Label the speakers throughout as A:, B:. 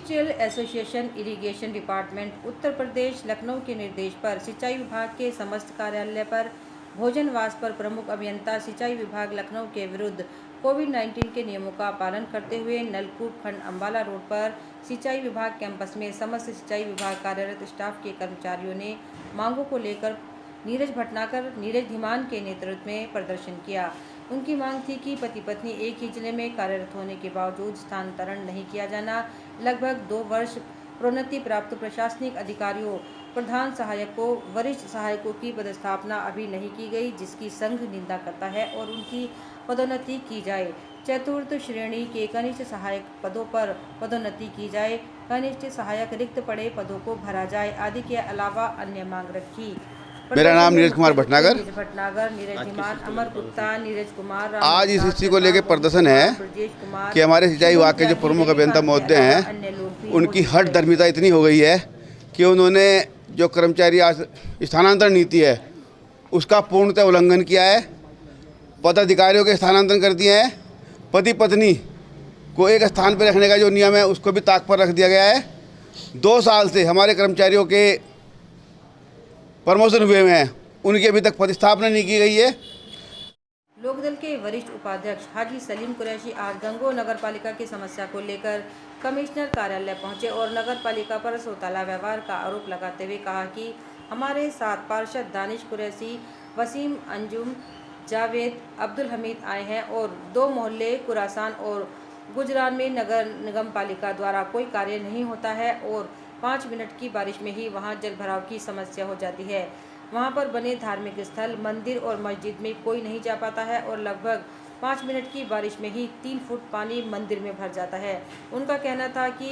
A: Industrial association irrigation department Uttar Pradesh Lucknow के निर्देश पर सिंचाई विभाग के समस्त कार्यालय पर भोजनवास पर प्रमुख अभियंता सिंचाई विभाग लखनऊ के विरुद्ध कोविड-19 के नियमों का पालन करते हुए नलकूप खंड अम्बाला रोड पर सिंचाई विभाग कैंपस में समस्त सिंचाई विभाग कार्यरत स्टाफ के कर्मचारियों ने मांगों को लेकर नीरज भटनागर नीरज धीमान के नेतृत्व में प्रदर्शन किया। उनकी मांग थी कि पति पत्नी एक ही जिले में कार्यरत होने के बावजूद स्थानांतरण नहीं किया जाना। लगभग 2 वर्ष प्रोन्नति प्राप्त प्रशासनिक अधिकारियों, प्रधान सहायकों, वरिष्ठ सहायकों की पदस्थापना अभी नहीं की गई, जिसकी संघ निंदा करता है और उनकी पदोन्नति की जाए। चतुर्थ श्रेणी के कनिष्ठ सहायक पदों पर पदोन्नति की जाए, कनिष्ठ सहायक रिक्त पड़े पदों को भरा जाए आदि के अलावा अन्य मांग रखी।
B: मेरा नाम नीरज कुमार भटनागर,
A: नीरज धीमान, अमर गुप्ता, नीरज कुमार।
B: आज इस स्थिति को लेकर प्रदर्शन है कि हमारे सिंचाई विभाग के जो प्रमुख अभियंता महोदय हैं, उनकी हठ धर्मिता इतनी हो गई है कि उन्होंने जो कर्मचारी स्थानांतरण नीति है उसका पूर्णतः उल्लंघन किया है। पदाधिकारियों के स्थानांतरण कर दिए हैं। पति पत्नी को एक स्थान पर रखने का जो नियम है उसको भी ताक पर रख दिया गया है। 2 साल से हमारे कर्मचारियों के प्रमोशन हुए हैं, उनकी अभी तक पदस्थापना नहीं की गई है।
A: लोकदल के वरिष्ठ उपाध्यक्ष हाजी सलीम कुरैशी आज गंगो नगर पालिका की समस्या को लेकर कमिश्नर कार्यालय पहुंचे और नगर पालिका पर सोताला व्यवहार का आरोप लगाते हुए कहा कि हमारे साथ पार्षद दानिश कुरैशी, वसीम, अंजुम, जावेद, अब्दुल हमीद आए हैं और 2 मोहल्ले कुरासान और गुजरान में नगर निगम पालिका द्वारा कोई कार्य नहीं होता है और 5 मिनट की बारिश में ही वहां जल भराव की समस्या हो जाती है। वहां पर बने धार्मिक स्थल, मंदिर और मस्जिद में कोई नहीं जा पाता है और लगभग 5 मिनट की बारिश में ही 3 फुट पानी मंदिर में भर जाता है। उनका कहना था कि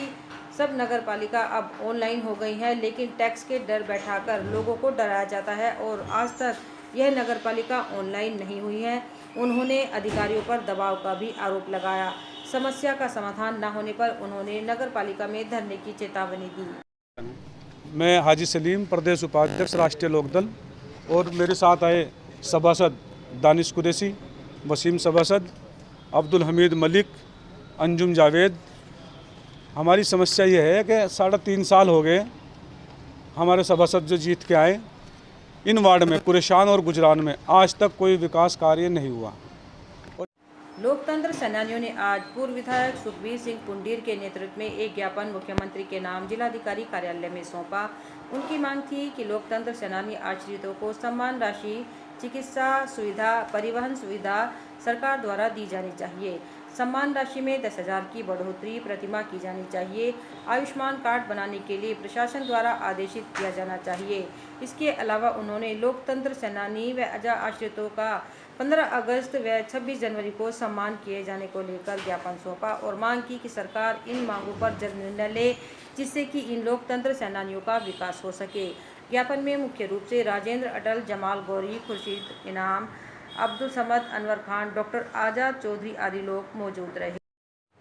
A: सब नगर पालिका अब ऑनलाइन हो गई है, लेकिन टैक्स के डर बैठाकर लोगों को डराया जाता है और आज तक यह नगर पालिका ऑनलाइन नहीं हुई है। उन्होंने अधिकारियों पर दबाव का भी आरोप लगाया। समस्या का समाधान न होने पर उन्होंने नगर पालिका में धरने की चेतावनी दी।
C: मैं हाजी सलीम, प्रदेश उपाध्यक्ष राष्ट्रीय लोकदल, और मेरे साथ आए सभासद दानिश कुरैशी, वसीम सभासद, अब्दुल हमीद मलिक, अंजुम जावेद। हमारी समस्या ये है कि 3.5 साल हो गए हमारे सभासद जो जीत के आए, इन वार्ड में कुरेशान और गुजरान में आज तक कोई विकास कार्य नहीं हुआ।
A: लोकतंत्र सेनानियों ने आज पूर्व विधायक सुखबीर सिंह पुंडीर के नेतृत्व में एक ज्ञापन मुख्यमंत्री के नाम जिलाधिकारी कार्यालय में सौंपा। उनकी मांग थी कि लोकतंत्र सेनानी आश्रितों को सम्मान राशि, चिकित्सा सुविधा, परिवहन सुविधा सरकार द्वारा दी जानी चाहिए। सम्मान राशि में 10,000 की बढ़ोतरी प्रतिमाह की जानी चाहिए। आयुष्मान कार्ड बनाने के लिए प्रशासन द्वारा आदेशित किया जाना चाहिए। इसके अलावा उन्होंने लोकतंत्र सेनानी व अजा आश्रितों का 15 अगस्त व 26 जनवरी को सम्मान किए जाने को लेकर ज्ञापन सौंपा और मांग की कि सरकार इन मांगों पर जल्द निर्णय ले, जिससे कि इन लोकतंत्र सेनानियों का विकास हो सके। ज्ञापन में मुख्य रूप से राजेंद्र अटल, जमाल गौरी, खुर्शीद इनाम, अब्दुल समद, अनवर खान, डॉक्टर आजाद चौधरी आदि लोग मौजूद रहे।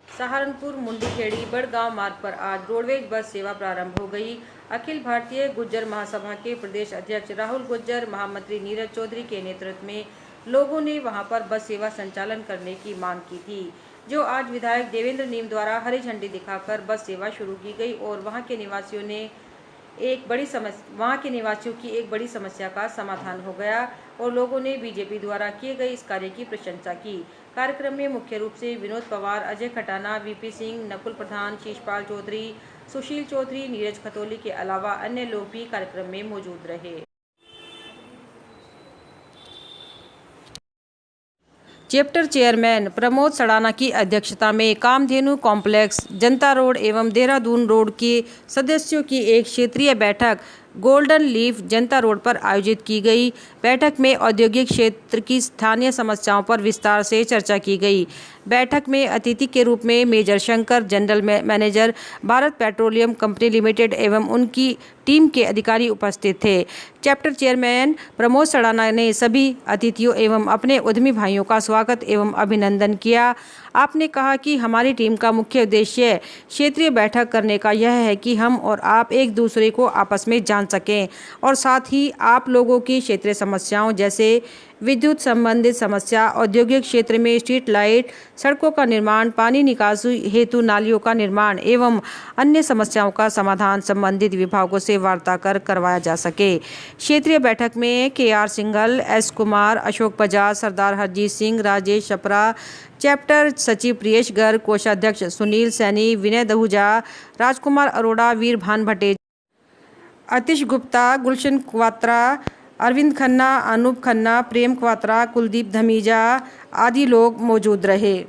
A: सहारनपुर मुंडीखेड़ी बड़गांव मार्ग पर आज रोडवेज बस सेवा प्रारंभ हो गई। अखिल भारतीय गुज्जर महासभा के प्रदेश अध्यक्ष राहुल गुज्जर, महामंत्री नीरज चौधरी के नेतृत्व में लोगों ने वहां पर बस सेवा संचालन करने की मांग की थी, जो आज विधायक देवेंद्र नीम द्वारा हरी झंडी दिखाकर बस सेवा शुरू की गई और वहां के निवासियों की एक बड़ी समस्या का समाधान हो गया और लोगों ने बीजेपी द्वारा किए गए इस कार्य की प्रशंसा की। कार्यक्रम में मुख्य रूप से विनोद पवार, अजय खटाना, वीपी सिंह, नकुल प्रधान, शीशपाल चौधरी, सुशील चौधरी, नीरज खतौली के अलावा अन्य लोग भी कार्यक्रम में मौजूद रहे। चैप्टर चेयरमैन प्रमोद सड़ाना की अध्यक्षता में कामधेनु कॉम्प्लेक्स, जनता रोड एवं देहरादून रोड के सदस्यों की एक क्षेत्रीय बैठक गोल्डन लीफ जनता रोड पर आयोजित की गई। बैठक में औद्योगिक क्षेत्र की स्थानीय समस्याओं पर विस्तार से चर्चा की गई। बैठक में अतिथि के रूप में major Shankar, general manager Bharat Petroleum Company Limited एवं उनकी टीम के अधिकारी उपस्थित थे। चैप्टर चेयरमैन प्रमोद सड़ाना ने सभी अतिथियों एवं अपने उद्यमी भाइयों का स्वागत एवं अभिनंदन किया। आपने कहा कि हमारी टीम का मुख्य उद्देश्य क्षेत्रीय बैठक करने का यह है कि हम और आप एक दूसरे को आपस में जान सकें और साथ ही आप लोगों की क्षेत्रीय समस्याओं जैसे विद्युत संबंधित समस्या, औद्योगिक क्षेत्र में स्ट्रीट लाइट, सड़कों का निर्माण, पानी निकासी हेतु नालियों का निर्माण एवं अन्य समस्याओं का समाधान संबंधित विभागों से वार्ता कर करवाया जा सके। क्षेत्रीय बैठक में KR सिंघल, S कुमार, अशोक बजाज, सरदार हरजीत सिंह, राजेश छपरा, चैप्टर सचिव प्रियेश गर्ग, कोषाध्यक्ष सुनील सैनी, विनय दहुजा, राजकुमार अरोड़ा, वीर भान भट्टे, आतिश गुप्ता, गुलशन क्वात्रा, अरविंद खन्ना, अनूप खन्ना, प्रेम क्वात्रा, कुलदीप धमीजा आदि लोग मौजूद रहे।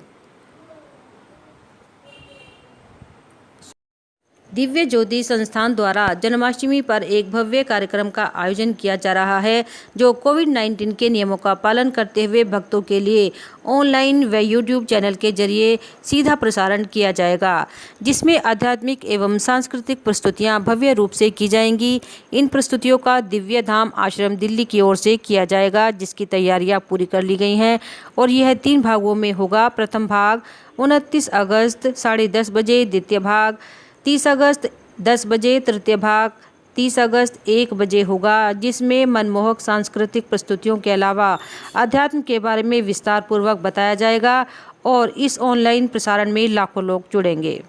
A: दिव्य ज्योति संस्थान द्वारा जन्माष्टमी पर एक भव्य कार्यक्रम का आयोजन किया जा रहा है, जो कोविड-19 के नियमों का पालन करते हुए भक्तों के लिए ऑनलाइन व यूट्यूब चैनल के जरिए सीधा प्रसारण किया जाएगा, जिसमें आध्यात्मिक एवं सांस्कृतिक प्रस्तुतियां भव्य रूप से की जाएंगी। इन प्रस्तुतियों का दिव्य धाम आश्रम दिल्ली की ओर से किया जाएगा, जिसकी तैयारियां पूरी कर ली गई हैं और यह 3 भागों में होगा। प्रथम भाग 29 अगस्त 10:30 बजे, द्वितीय भाग 30 अगस्त 10 बजे, तृतीय भाग 30 अगस्त 1 बजे होगा, जिसमें मनमोहक सांस्कृतिक प्रस्तुतियों के अलावा अध्यात्म के बारे में विस्तार पूर्वक बताया जाएगा और इस ऑनलाइन प्रसारण में लाखों लोग जुड़ेंगे।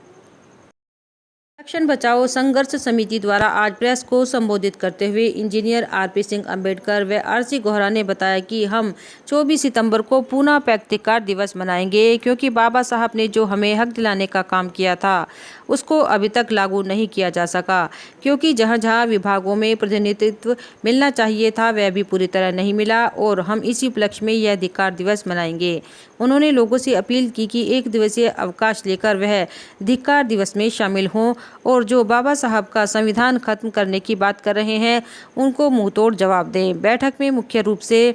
A: आरक्षण बचाओ संघर्ष समिति द्वारा आज प्रेस को संबोधित करते हुए इंजीनियर RP सिंह अम्बेडकर व RC गोहरा ने बताया कि हम 24 सितंबर को पुनः पैक्तिकार दिवस मनाएंगे, क्योंकि बाबा साहब ने जो हमें हक दिलाने का काम किया था उसको अभी तक लागू नहीं किया जा सका, क्योंकि जहां जहां विभागों में प्रतिनिधित्व मिलना चाहिए था वह भी पूरी तरह नहीं मिला और हम इसी उपलक्ष्य में यह अधिकार दिवस मनाएंगे। उन्होंने लोगों से अपील की कि 1 दिवसीय अवकाश लेकर वह अधिकार दिवस में शामिल हों और जो बाबा साहब का संविधान खत्म करने की बात कर रहे हैं उनको मुंहतोड़ जवाब दें। बैठक में मुख्य रूप से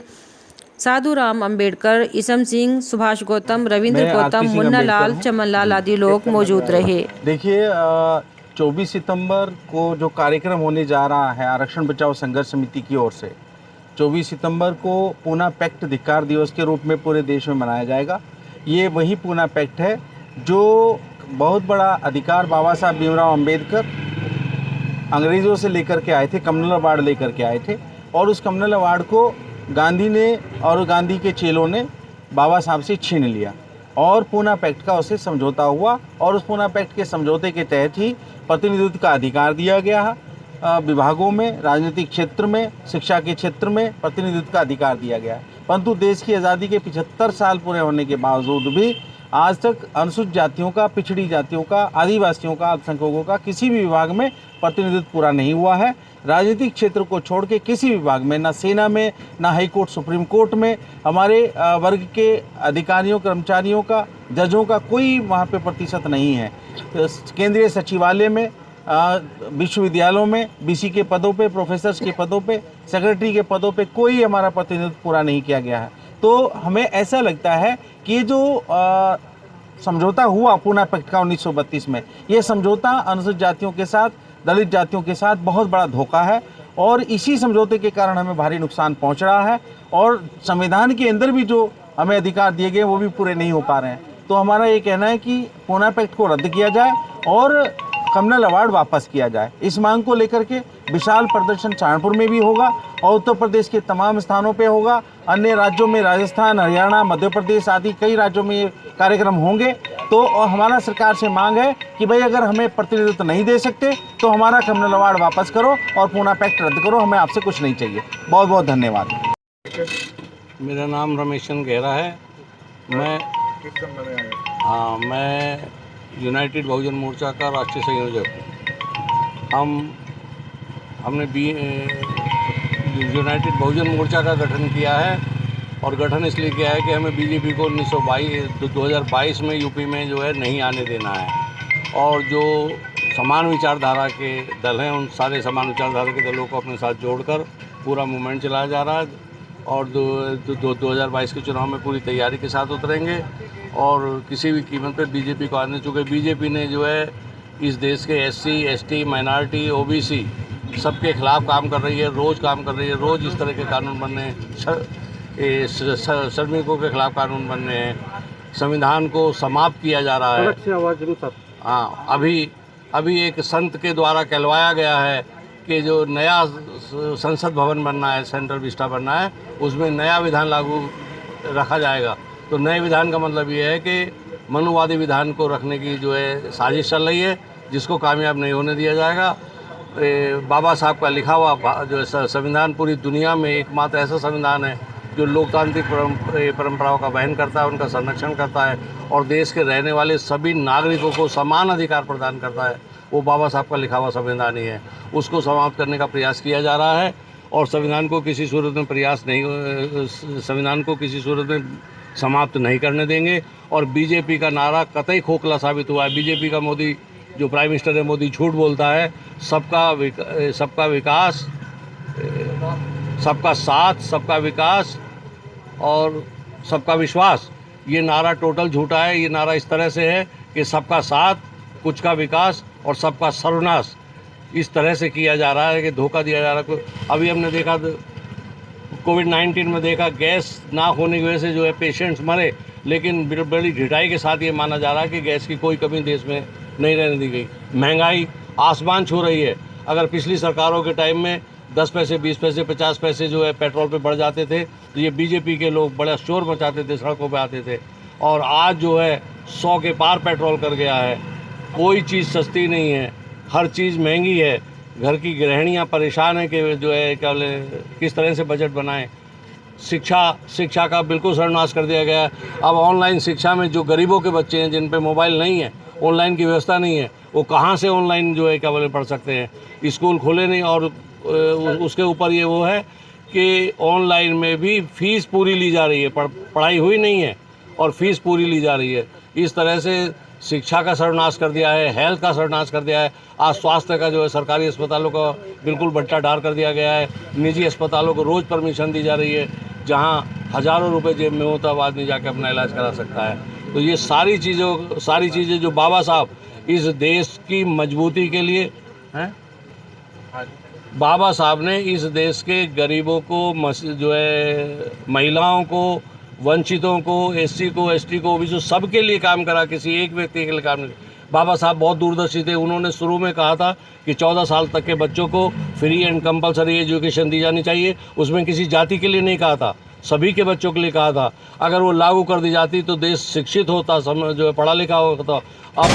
A: साधु राम अम्बेडकर, ईसम सिंह, सुभाष गौतम, रविंद्र गौतम, मुन्ना लाल, चमन लाल आदि लोग मौजूद रहे।
D: देखिए, 24 सितंबर को जो कार्यक्रम होने जा रहा है आरक्षण बचाओ संघर्ष समिति की ओर से, 24 सितंबर को पूना पैक्ट धिक्कार दिवस के रूप में पूरे देश में मनाया जाएगा। ये वही पूना पैक्ट है जो बहुत बड़ा अधिकार बाबा साहब भीमराव अम्बेडकर अंग्रेज़ों से लेकर के आए थे, कम्युनल अवार्ड लेकर के आए थे और उस कम्युनल अवार्ड को गांधी ने और गांधी के चेलों ने बाबा साहब से छीन लिया और पूना पैक्ट का उसे समझौता हुआ और उस पूना पैक्ट के समझौते के तहत ही प्रतिनिधित्व का अधिकार दिया गया है। विभागों में, राजनीतिक क्षेत्र में, शिक्षा के क्षेत्र में प्रतिनिधित्व का अधिकार दिया गया है। परंतु देश की आज़ादी के 75 साल पूरे होने के बावजूद भी आज तक अनुसूचित जातियों का, पिछड़ी जातियों का, आदिवासियों का, अल्पसंख्यकों का किसी भी विभाग में प्रतिनिधित्व पूरा नहीं हुआ है। राजनीतिक क्षेत्र को छोड़ के किसी विभाग में, ना सेना में, ना हाई कोर्ट, सुप्रीम कोर्ट में हमारे वर्ग के अधिकारियों, कर्मचारियों का, जजों का कोई वहाँ पे प्रतिशत नहीं है। केंद्रीय सचिवालय में, विश्वविद्यालयों में BC के पदों पे, प्रोफेसर्स के पदों पे, सेक्रेटरी के पदों पे कोई हमारा प्रतिनिधित्व पूरा नहीं किया गया है। तो हमें ऐसा लगता है कि ये जो समझौता हुआ पूना पैक्ट का 1932 में, ये समझौता अनुसूचित जातियों के साथ, दलित जातियों के साथ बहुत बड़ा धोखा है और इसी समझौते के कारण हमें भारी नुकसान पहुंच रहा है और संविधान के अंदर भी जो हमें अधिकार दिए गए वो भी पूरे नहीं हो पा रहे हैं। तो हमारा ये कहना है कि पूना पैक्ट को रद्द किया जाए और कम्युनल अवार्ड वापस किया जाए। इस मांग को लेकर के विशाल प्रदर्शन सहारनपुर में भी होगा और उत्तर प्रदेश के तमाम स्थानों पे होगा। अन्य राज्यों में, राजस्थान, हरियाणा, मध्य प्रदेश आदि कई राज्यों में ये कार्यक्रम होंगे। तो हमारा सरकार से मांग है कि भाई अगर हमें प्रतिनिधित्व नहीं दे सकते तो हमारा कम्युनल अवार्ड वापस करो और पूना पैक्ट रद्द करो, हमें आपसे कुछ नहीं चाहिए। बहुत बहुत धन्यवाद।
E: मेरा नाम रमेशन गहरा है। मैं यूनाइटेड बहुजन मोर्चा का राष्ट्रीय संयोजक हूँ। हमने यूनाइटेड बहुजन मोर्चा का गठन किया है और गठन इसलिए किया है कि हमें बीजेपी को 2022 में यूपी में जो है नहीं आने देना है और जो समान विचारधारा के दल हैं उन सारे समान विचारधारा के दलों को अपने साथ जोड़कर पूरा मूवमेंट चलाया जा रहा है और 2022 के चुनाव में पूरी तैयारी के साथ उतरेंगे और किसी भी कीमत पर बीजेपी को आने चुके। बीजेपी ने जो है इस देश के SC, ST, माइनॉरिटी, OBC सबके खिलाफ काम कर रही है, रोज़ काम कर रही है। रोज़ इस तरह के कानून बन रहे हैं, श्रमिकों के खिलाफ कानून बन रहे हैं, संविधान को समाप्त किया जा रहा है। हाँ, अभी एक संत के द्वारा कहलवाया गया है कि जो नया संसद भवन बनना है, सेंट्रल विस्टा बनना है, उसमें नया विधान लागू रखा जाएगा। तो नए विधान का मतलब ये है कि मनुवादी विधान को रखने की जो है साजिश चल रही है, जिसको कामयाब नहीं होने दिया जाएगा। बाबा साहब का लिखा हुआ जो संविधान पूरी दुनिया में एकमात्र ऐसा संविधान है जो लोकतांत्रिक परंपराओं का वहन करता है, उनका संरक्षण करता है और देश के रहने वाले सभी नागरिकों को समान अधिकार प्रदान करता है। वो बाबा साहब का लिखा हुआ संविधान ही है। उसको समाप्त करने का प्रयास किया जा रहा है और संविधान को किसी सूरत में समाप्त नहीं करने देंगे। और बीजेपी का नारा कतई खोखला साबित हुआ है। बीजेपी का मोदी, जो प्राइम मिनिस्टर है मोदी, झूठ बोलता है। सबका विकास, सबका साथ, सबका विकास और सबका विश्वास, ये नारा टोटल झूठा है। ये नारा इस तरह से है कि सबका साथ, कुछ का विकास और सबका सर्वनाश, इस तरह से किया जा रहा है कि धोखा दिया जा रहा है। अभी हमने देखा कोविड-19 में देखा, गैस ना होने की वजह से जो है पेशेंट्स मरे, लेकिन बड़ी ढिठाई के साथ ये माना जा रहा है कि गैस की कोई कमी देश में नहीं रहने दी गई। महंगाई आसमान छू रही है। अगर पिछली सरकारों के टाइम में 10 पैसे, 20 पैसे, 50 पैसे जो है पेट्रोल पे बढ़ जाते थे तो ये बीजेपी के लोग बड़ा शोर मचाते थे, सड़कों पे आते थे। और आज जो है 100 के पार पेट्रोल कर गया है। कोई चीज़ सस्ती नहीं है, हर चीज़ महंगी है। घर की गृहिणियाँ परेशान हैं कि जो है क्या बोले किस तरह से बजट बनाएं। शिक्षा का बिल्कुल सर्वनाश कर दिया गया है। अब ऑनलाइन शिक्षा में जो गरीबों के बच्चे हैं, जिन पे मोबाइल नहीं है, ऑनलाइन की व्यवस्था नहीं है, वो कहाँ से ऑनलाइन जो है क्या बोले पढ़ सकते हैं। स्कूल खुले नहीं और उसके ऊपर ये वो है कि ऑनलाइन में भी फ़ीस पूरी ली जा रही है। पढ़ाई हुई नहीं है और फीस पूरी ली जा रही है। इस तरह से शिक्षा का सर्वनाश कर दिया है, हेल्थ का सर्वनाश कर दिया है। आज स्वास्थ्य का जो है सरकारी अस्पतालों का बिल्कुल बट्टा ढार कर दिया गया है। निजी अस्पतालों को रोज़ परमिशन दी जा रही है, जहां हज़ारों रुपए जेब में हो तब आदमी जाके अपना इलाज करा सकता है। तो ये सारी चीज़ें जो बाबा साहब इस देश की मजबूती के लिए हैं, बाबा साहब ने इस देश के गरीबों को, जो है महिलाओं को, वंचितों को, एससी को, एसटी को, ओबीसी, सबके लिए काम करा, किसी एक व्यक्ति के लिए काम नहीं। बाबा साहब बहुत दूरदर्शी थे। उन्होंने शुरू में कहा था कि 14 साल तक के बच्चों को फ्री एंड कंपलसरी एजुकेशन दी जानी चाहिए। उसमें किसी जाति के लिए नहीं कहा था, सभी के बच्चों के लिए कहा था। अगर वो लागू कर दी जाती तो देश शिक्षित होता, जो है पढ़ा लिखा होता। अब